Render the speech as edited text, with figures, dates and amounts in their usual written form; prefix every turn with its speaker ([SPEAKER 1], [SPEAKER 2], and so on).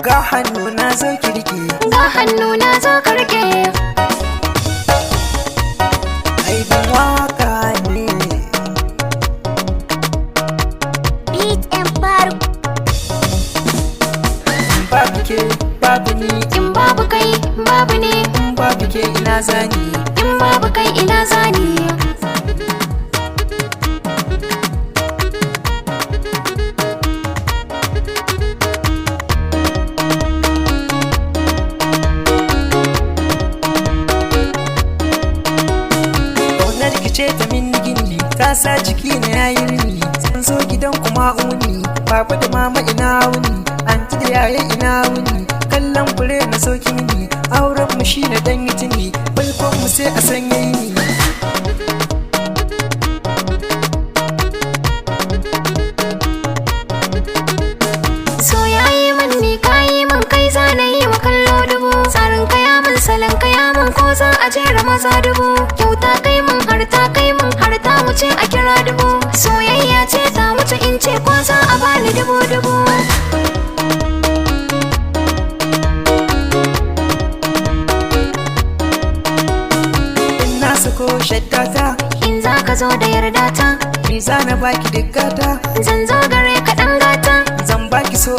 [SPEAKER 1] Ga hannu na zo kirki,
[SPEAKER 2] ga hannu na zo karke.
[SPEAKER 1] aibin waka ne.
[SPEAKER 2] Beat Empire.
[SPEAKER 1] Babu ke babu ni,
[SPEAKER 2] In babu kai babu ne,
[SPEAKER 1] in babu ke ina zani.
[SPEAKER 2] in babu kai ina zani.
[SPEAKER 1] Ƙaunar ki ce ta min gini, ta sa jiki na yayi rini. Zan zo gidan kuma uni, baba da mama ina wuni, anti da yaya ina wuni. Kallon fure na soki mini, auren mu shi na dan yi tuni, baikon mu sai a sanya yini.
[SPEAKER 2] So yayi min ni kayi min kai zana yi wa kallo dubu. Tsarin kaya min salon kaya min ko za a jera maza dubu. Kyauta kai min har ta kai min har ta wuce a kira dubu. Soyayya ce ta wuce in ce ko za a bani dubu dubu.
[SPEAKER 1] In na sako shaddata,
[SPEAKER 2] In za ka zo da yarda ta,
[SPEAKER 1] ni za na baki duk gata.
[SPEAKER 2] zan zo gare ka ɗan gata.
[SPEAKER 1] Zan baki so